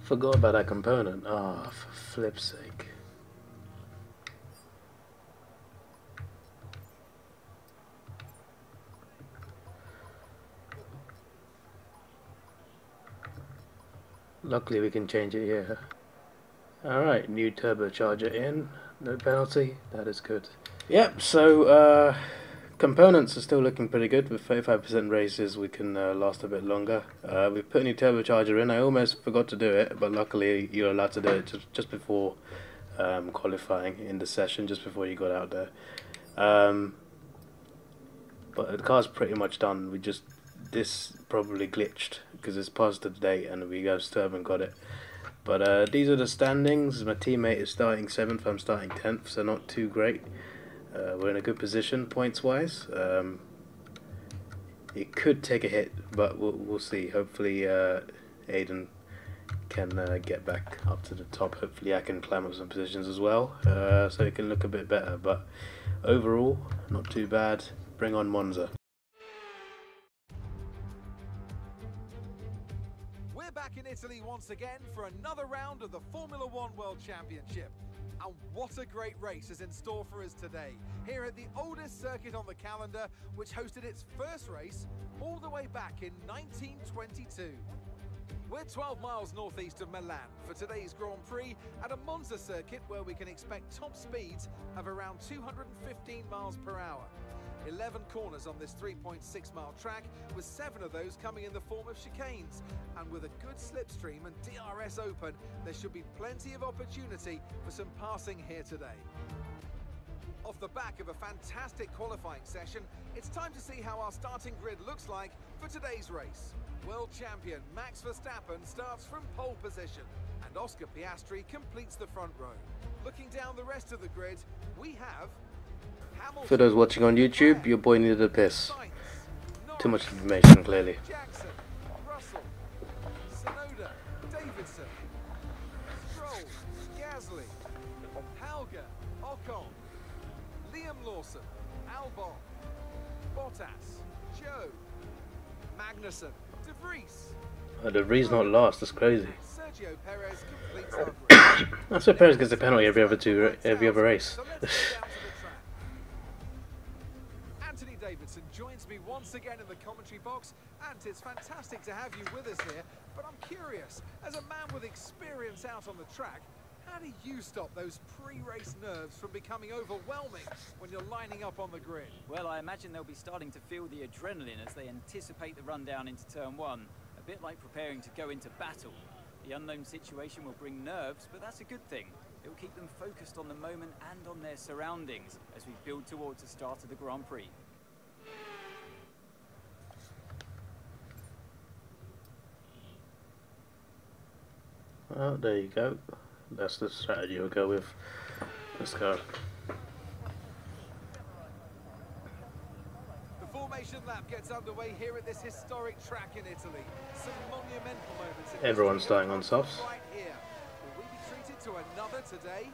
Forgot about that component. Ah, for flip's sake. Luckily we can change it here. Alright, new turbocharger in. No penalty. That is good. Yep, so components are still looking pretty good. With 35% races we can last a bit longer. We've put a new turbocharger in. I almost forgot to do it, but luckily you're allowed to do it just before qualifying in the session, just before you got out there. But the car's pretty much done. This probably glitched because it's past the date and we still haven't got it. But these are the standings. My teammate is starting 7th, I'm starting 10th, so not too great. We're in a good position points wise. It could take a hit, but we'll see. Hopefully Aiden can get back up to the top. Hopefully I can climb up some positions as well, so it can look a bit better. But overall, not too bad. Bring on Monza. We're back in Italy once again for another round of the Formula One World Championship. And what a great race is in store for us today, here at the oldest circuit on the calendar, which hosted its first race all the way back in 1922. We're 12 miles northeast of Milan for today's Grand Prix at a Monza circuit where we can expect top speeds of around 215 miles per hour. 11 corners on this 3.6-mile track, with 7 of those coming in the form of chicanes. And with a good slipstream and DRS open, there should be plenty of opportunity for some passing here today. Off the back of a fantastic qualifying session, it's time to see how our starting grid looks like for today's race. World champion Max Verstappen starts from pole position, and Oscar Piastri completes the front row. Looking down the rest of the grid, we have Hamilton, For those watching on YouTube, your boy needed a piss. Too much information, clearly. Jackson, Russell, Sonoda, Davidson, Stroll, Gasly, Halger, Ocon, Liam Lawson, Albon, Bottas, Joe, Magnussen, De Vries. Oh, De Vries not last. That's crazy. Sergio Perez completes our grid. That's why Perez gets a penalty every other race. So let's get down to the track. Anthony Davidson joins me once again in the commentary box, and it's fantastic to have you with us here. But I'm curious, as a man with experience out on the track, how do you stop those pre-race nerves from becoming overwhelming when you're lining up on the grid? Well, I imagine they'll be starting to feel the adrenaline as they anticipate the run down into turn 1, a bit like preparing to go into battle. The unknown situation will bring nerves, but that's a good thing. It will keep them focused on the moment and on their surroundings as we build towards the start of the Grand Prix. Well, there you go. That's the strategy we'll go with. Let's go. The formation lap gets underway here at this historic track in Italy. Some monumental moments in Everyone's history starting on softs. right here. Will we be treated to another today?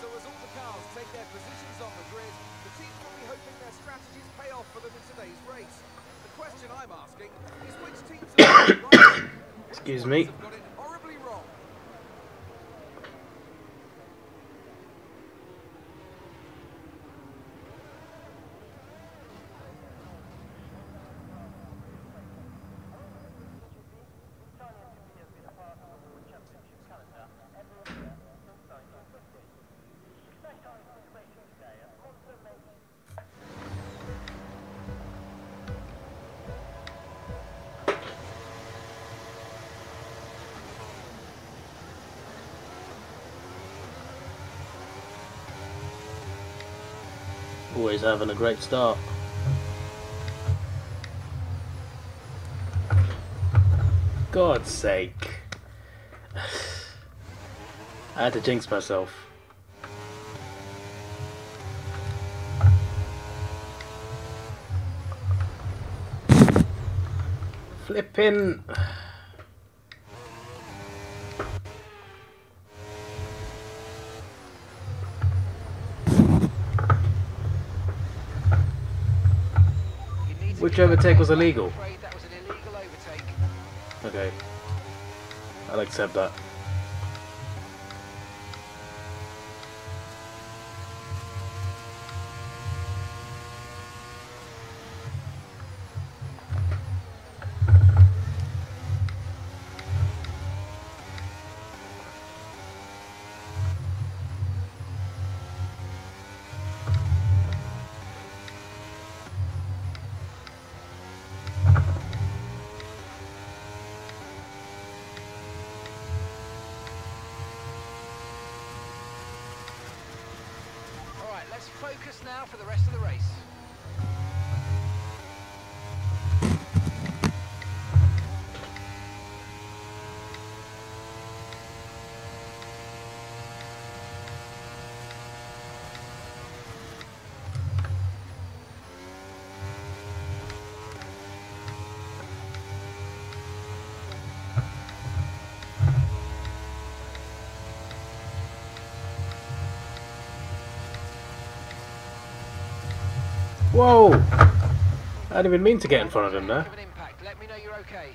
So as all the cars take their positions on the grid, the teams will be hoping their strategies pay off for them in today's race. The question I'm asking is which teams have got it right? Excuse me. Have got it horribly wrong. Always having a great start. God's sake. I had to jinx myself. Flipping. Which overtake was illegal? I'm afraid that was an illegal overtake. Okay. I'll accept that. Alright, let's focus now for the rest of the race. Whoa! I didn't even mean to get in front of him there. Give an impact. Let me know you're okay.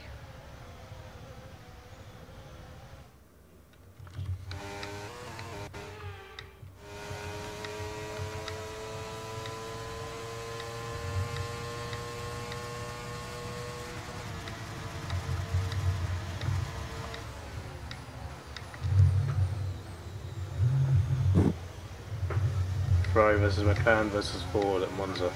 Ferrari versus McLaren versus Ford at Monza.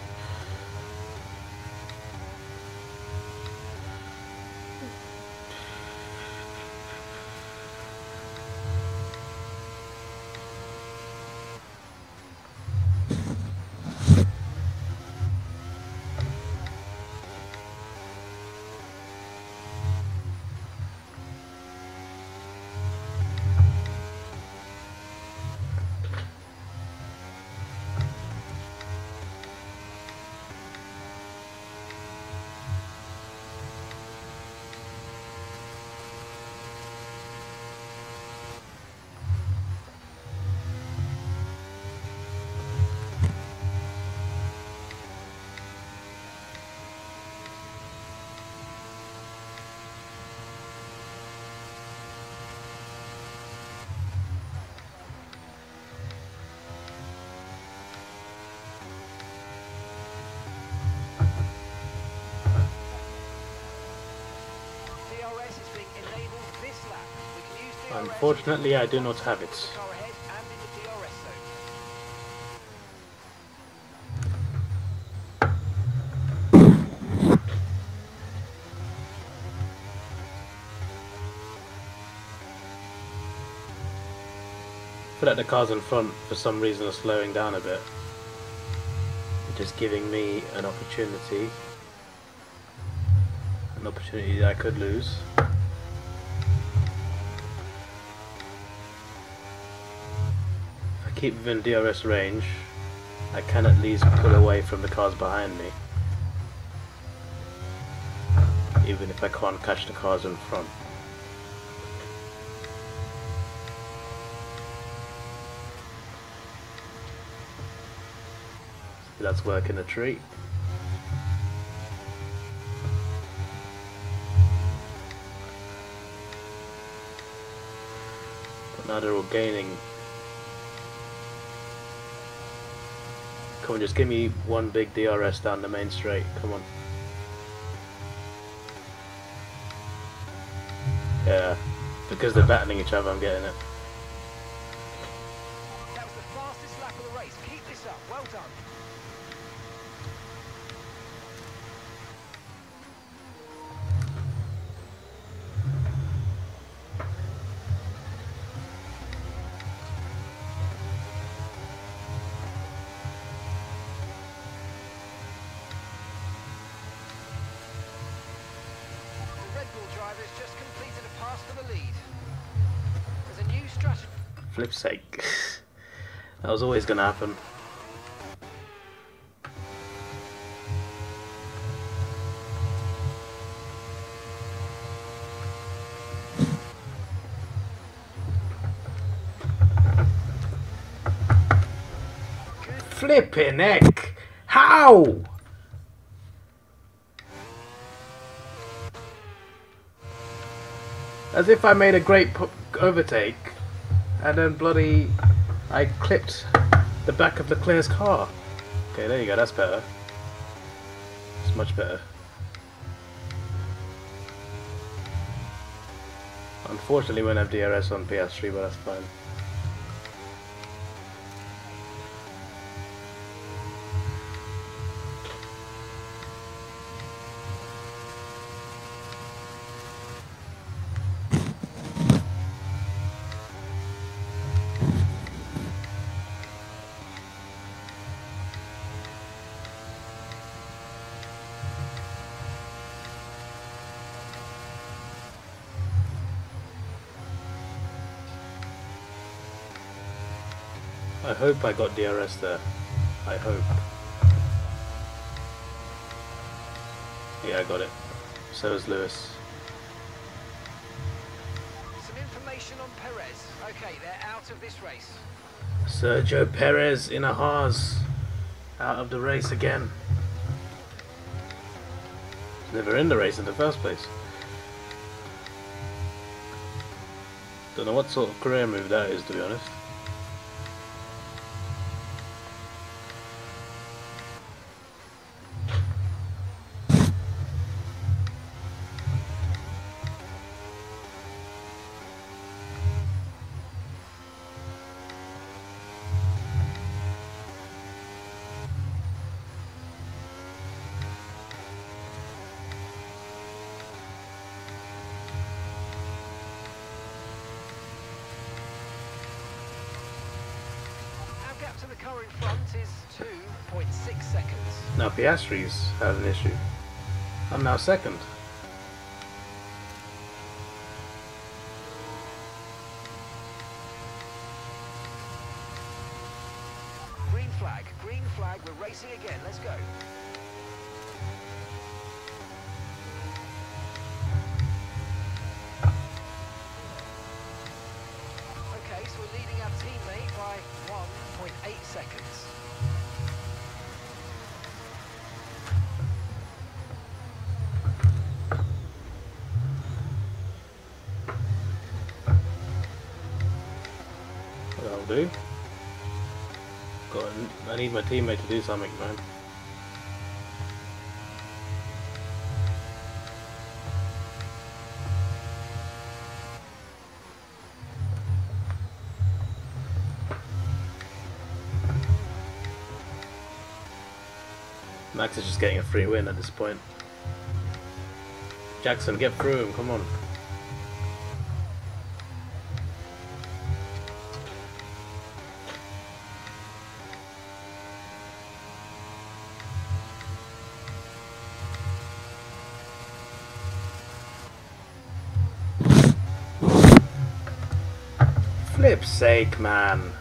DRS is being enabled this lap. We can use DRS. Unfortunately, I do not have it. Car ahead and in the DRS zone. I feel like the cars in front, for some reason, are slowing down a bit. Just giving me an opportunity that I could lose. If I keep within DRS range, I can at least pull away from the cars behind me, even if I can't catch the cars in front. That's working a treat. But now they're all gaining. Come on, just give me one big DRS down the main straight. Come on. Yeah, because they're battling each other, I'm getting it. That was the fastest lap of the race. Keep this up. Well done. Drivers just completed a pass for the lead. There's a new strategy. Flip's sake. That was always going to happen. Flipping heck! How? As if I made a great overtake, and then bloody I clipped the back of Leclerc's car. Okay, there you go, that's better. It's much better. Unfortunately, we won't have DRS on PS3, but that's fine. I hope I got DRS there. I hope. Yeah, I got it. So is Lewis. Some information on Perez. Okay, they're out of this race. Sergio Perez in a Haas. Out of the race again. Never in the race in the first place. Don't know what sort of career move that is, to be honest. To the car in front is 2.6 seconds. Now Piastri's had an issue. I'm now second. Green flag, we're racing again, let's go. Okay, so we're leading our teammate by 1.8 seconds. That'll do. I need my teammate to do something, man. Max is just getting a free win at this point. Jackson, get through him, come on. Flip's sake, man.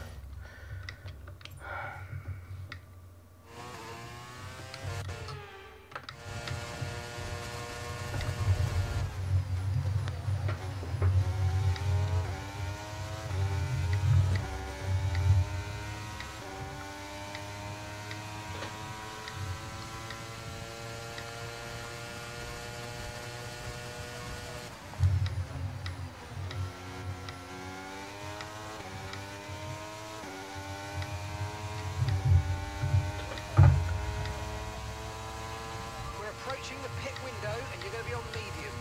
Approaching the pit window and you're going to be on mediums.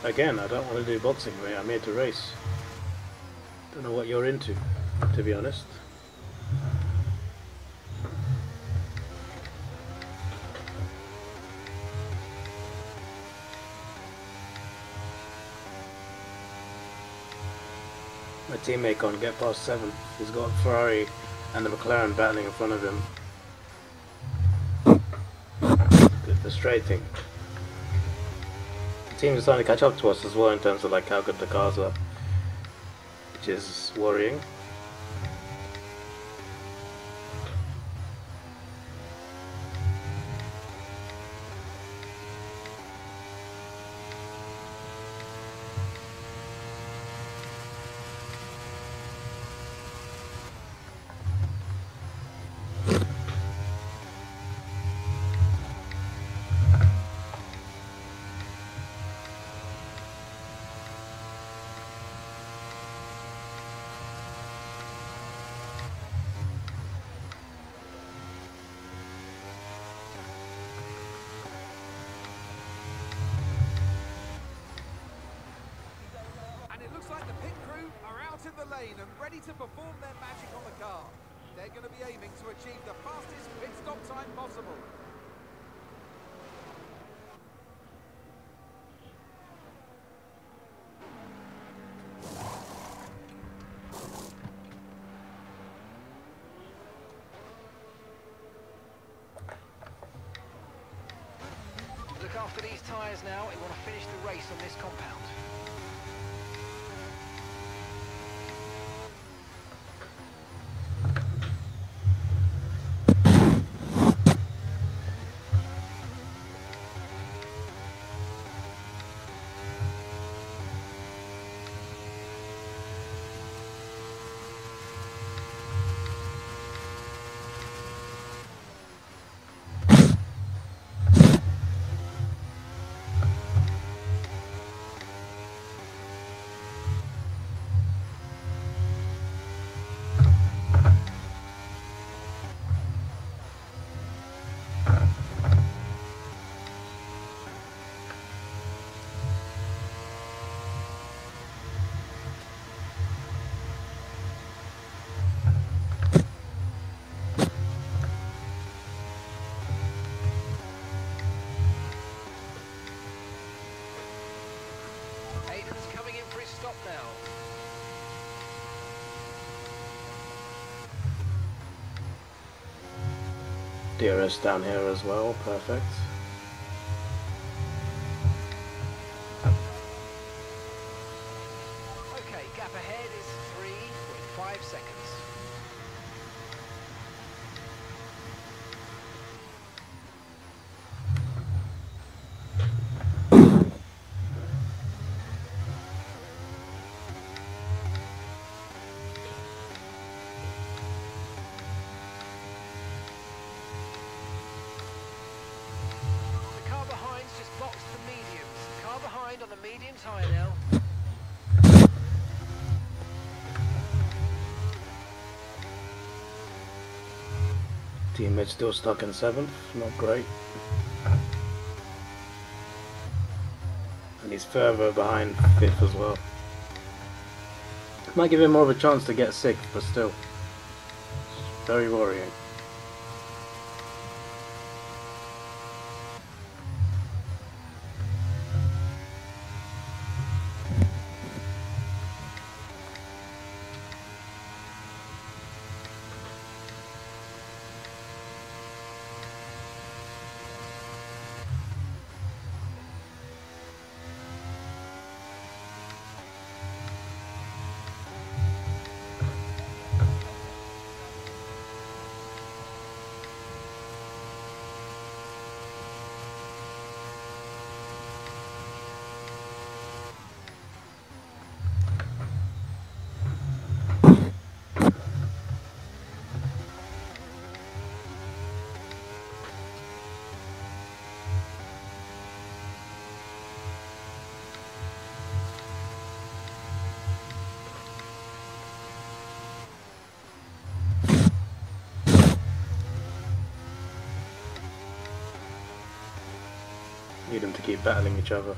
Again, I don't want to do boxing, mate. I'm here to race. Don't know what you're into, to be honest. My teammate can't get past 7th. He's got Ferrari and the McLaren battling in front of him. It's frustrating. The team is starting to catch up to us as well in terms of like how good the cars are, which is worrying. In the lane and ready to perform their magic on the car. They're going to be aiming to achieve the fastest pit stop time possible. Look after these tyres now. You want to finish the race on this compound. Stop now. DRS down here as well, perfect. Okay, gap ahead is 3.5 seconds. On the medium tyre now. Teammate still stuck in 7th, not great. And he's further behind 5th as well. Might give him more of a chance to get 6th, but still, very worrying. Need them to keep battling each other.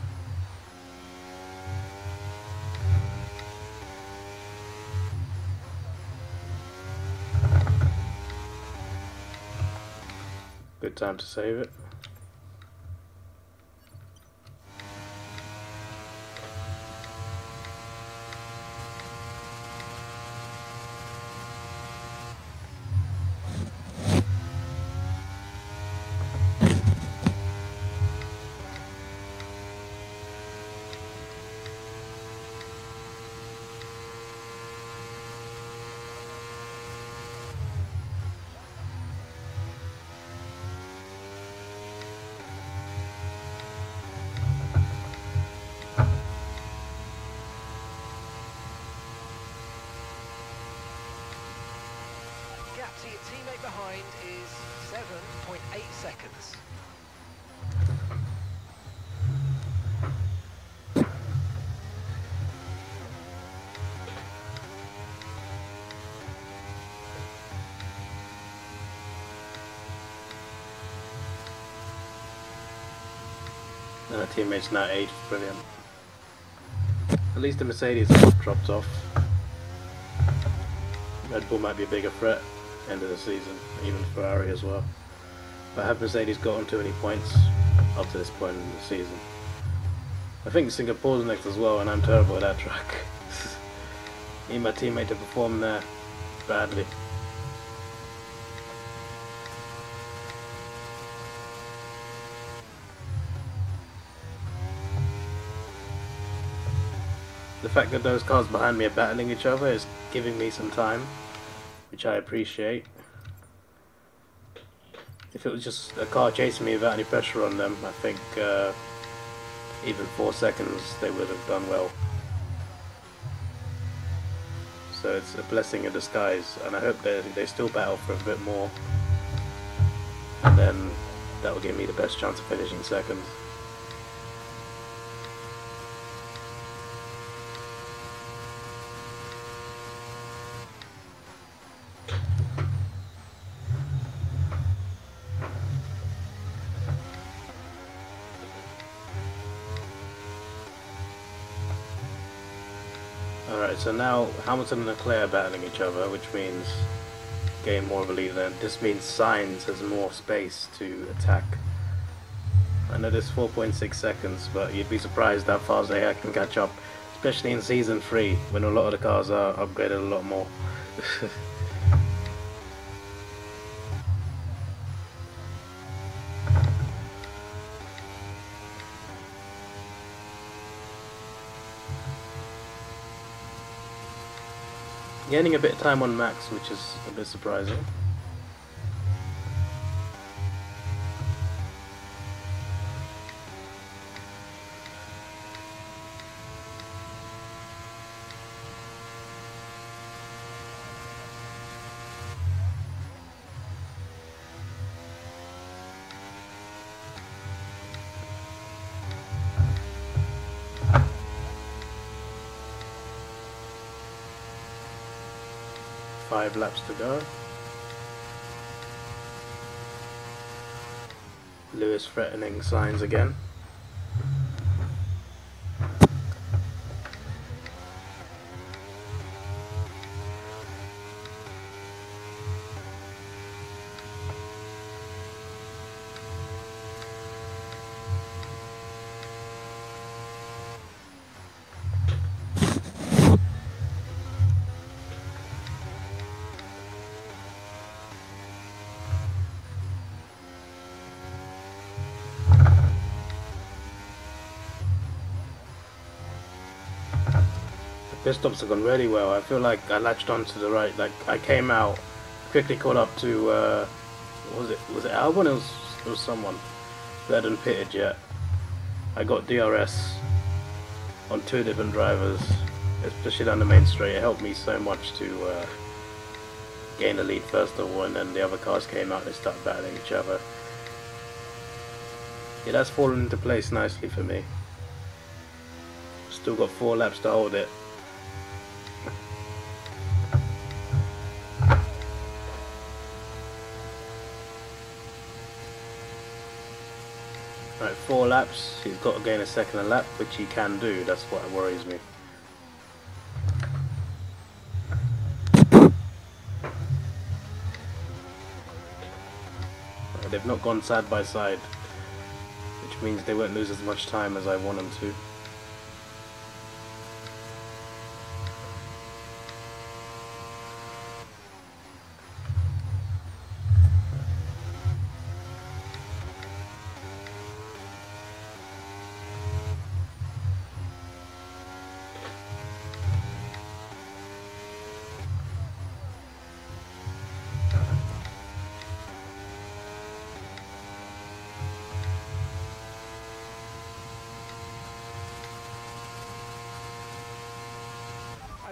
good time to save it. Gap to your teammate behind is 7.8 seconds. And our teammate's now 8th, brilliant. At least the Mercedes dropped off. Red Bull might be a bigger threat end of the season, even Ferrari as well. But have Mercedes gotten too many points up to this point in the season? I think Singapore's next as well, and I'm terrible at that track. Need my teammate to perform there badly. The fact that those cars behind me are battling each other is giving me some time, which I appreciate. If it was just a car chasing me without any pressure on them, I think even 4 seconds they would have done well. So it's a blessing in disguise, and I hope they still battle for a bit more, and then that will give me the best chance of finishing second. Alright, so now Hamilton and Leclerc are battling each other, which means gain more of a lead. Then this means Sainz has more space to attack. I know there's 4.6 seconds, but you'd be surprised how fast they can catch up, especially in Season 3, when a lot of the cars are upgraded a lot more. Gaining a bit of time on Max, which is a bit surprising. Five laps to go. Lewis threatening Sainz again. Pit stops have gone really well. I feel like I latched on to the right. Like I came out, quickly caught up to what was it? Was it Albon? It was someone who hadn't pitted yet. I got DRS on 2 different drivers, especially down the main straight. It helped me so much to gain the lead first of all, and then the other cars came out and they started battling each other. Yeah, that's fallen into place nicely for me. Still got 4 laps to hold it. Right, 4 laps, he's got to gain a second a lap, which he can do. That's what worries me. Right, they've not gone side by side, which means they won't lose as much time as I want them to.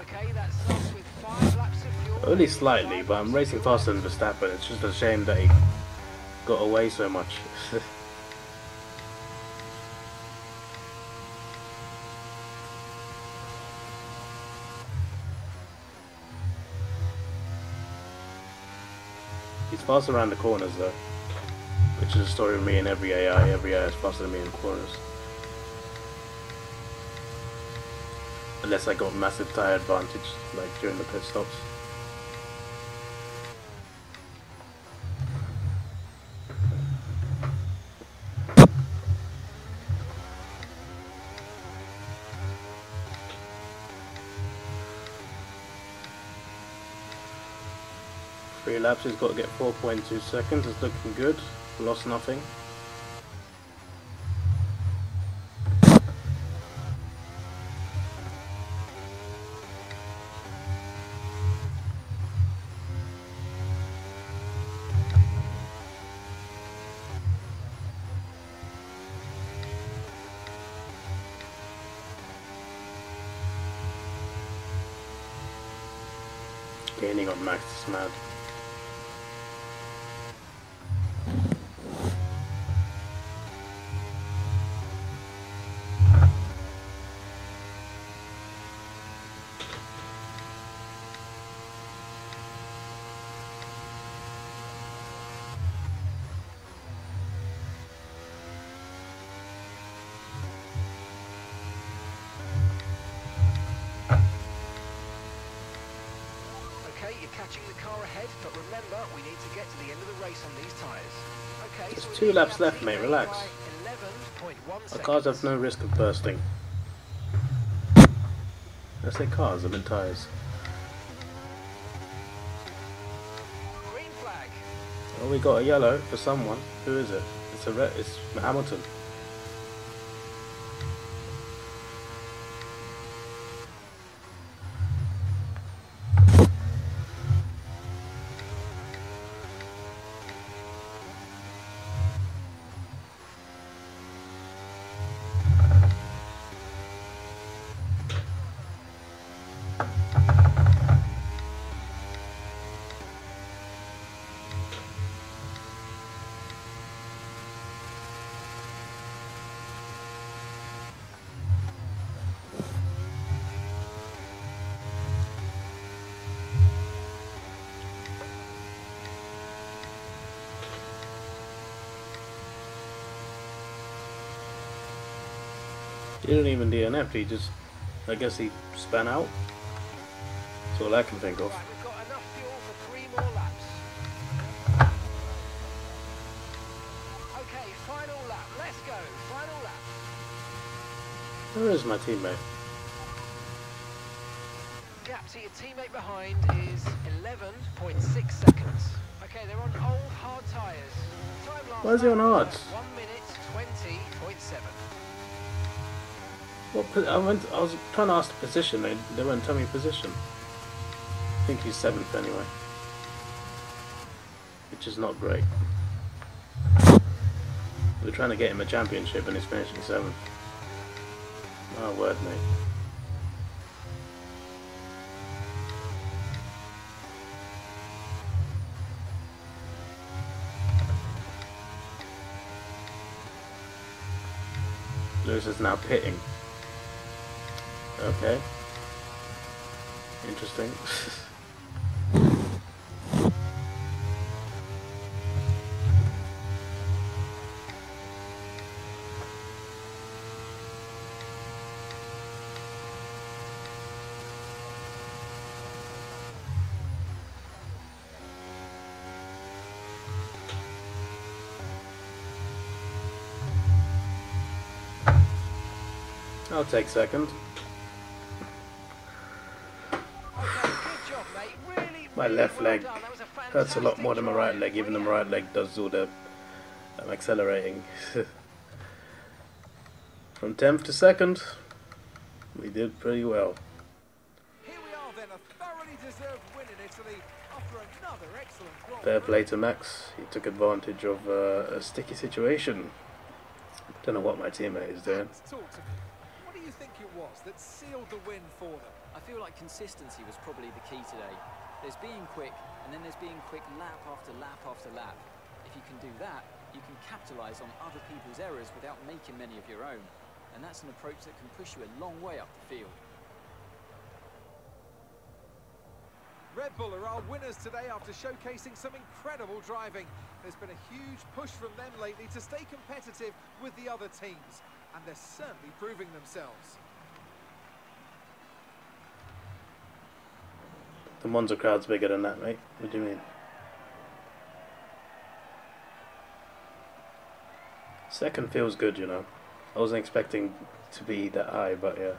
Okay, that starts with 5 laps of fuel. Only slightly, but I'm racing faster than Verstappen. It's just a shame that he got away so much. He's faster around the corners though, which is a story of me and every AI. Every AI is faster than me in corners. Unless I got massive tyre advantage, like during the pit stops. Three laps, he's got to get 4.2 seconds, it's looking good, lost nothing. Gaining on Max is mad. Okay, you're catching the car ahead, but remember, we need to get to the end of the race on these tyres. Okay, There's so we're 2 leading laps our left, mate, teammate relax. by 11.1 Our cars have seconds. no risk of bursting. I say cars, I meant tyres. Green flag. Oh, we got a yellow for someone. Who is it? It's a red. It's Hamilton. He didn't even DNF, he just, I guess he span out. That's all I can think of. Right, we've got enough fuel for 3 more laps. Okay, final lap. Let's go. Final lap. Where is my teammate? Gap to your teammate behind is 11.6 seconds. Okay, they're on old hard tyres. Time last Why is he on lap was hards? 1 minute 20.7. I was trying to ask the position, they won't tell me position. I think he's 7th anyway. Which is not great. We're trying to get him a championship and he's finishing 7th. Oh, word, mate. Lewis is now pitting. Okay. Interesting. I'll take second. Okay, good job, mate. Really, My really left well leg done. That was a hurts a lot fantastic more than my right drive. leg, even though my right leg does all the accelerating. From 10th to 2nd, we did pretty well. Here we are then, a thoroughly deserved win in Italy after another excellent Grand Fair Prix. play to Max. He took advantage of a sticky situation. Don't know what my teammate is doing. Max, talk to me. What do you think it was that sealed the win for them? I feel like consistency was probably the key today. There's being quick, and then there's being quick lap after lap after lap. If you can do that, you can capitalise on other people's errors without making many of your own. And that's an approach that can push you a long way up the field. Red Bull are our winners today after showcasing some incredible driving. There's been a huge push from them lately to stay competitive with the other teams, and they're certainly proving themselves. The Monza crowd's bigger than that, mate. What do you mean? Second feels good, you know. I wasn't expecting to be that high, but yeah.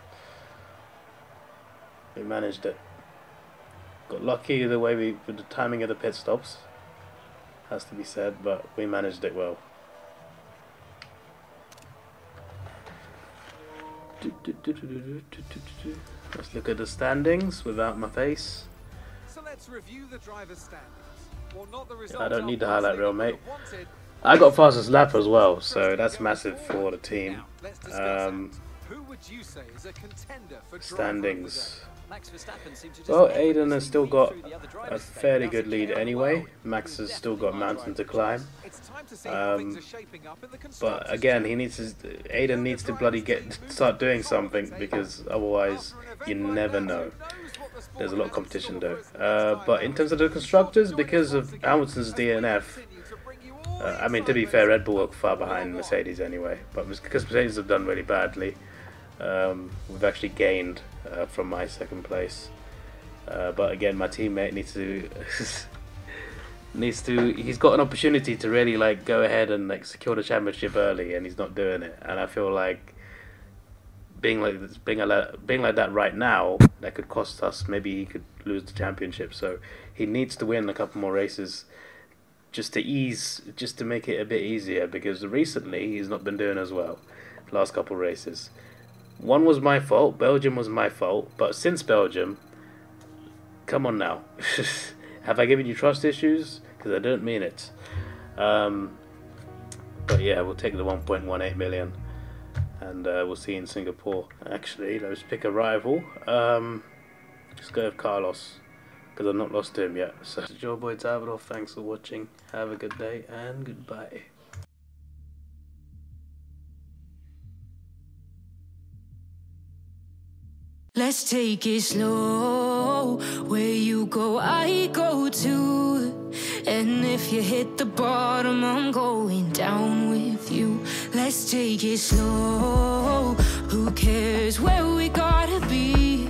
We managed it. Got lucky the way with the timing of the pit stops. Has to be said, but we managed it well. Let's look at the standings without my face. So let's review the driver's standings. Well, not the I results don't need the our highlight reel, would mate. have wanted, I got fastest lap as well, so that's massive for the team. Now, let's discuss that. Who would you say is a contender for driver of the Standings. day? Max Verstappen seemed to just Well, effortlessly Aiden has still weave got through the other a drivers today fairly without good a lead care in the anyway. world. Max has still got a mountain to climb. It's time to see how things are shaping up in the But constructors' again, he needs to. Aiden needs to bloody start doing something, because otherwise you never know. There's a lot of competition though. But in terms of the constructors, because of Hamilton's DNF, I mean, to be fair, Red Bull are far behind Mercedes anyway. But because Mercedes have done really badly, we've actually gained from my second place. But again, my teammate needs to he's got an opportunity to really like go ahead and like secure the championship early, and he's not doing it. And I feel like being like that right now, that could cost us. Maybe he could lose the championship. So he needs to win a couple more races just to make it a bit easier, because recently he's not been doing as well. Last couple races, one was my fault. Belgium was my fault, but since Belgium, come on now. Have I given you trust issues? Because I don't mean it. But yeah, we'll take the 1.18 million, and we'll see you in Singapore. Actually, let's pick a rival. Let's go with Carlos, because I've not lost to him yet. So, this is your boy Davidoff. Thanks for watching. Have a good day, and goodbye. Let's take it slow. Where you go, I go too. And if you hit the bottom, I'm going down with you. Let's take it slow. Who cares where we gotta be?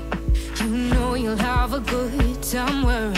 You know you'll have a good time wherever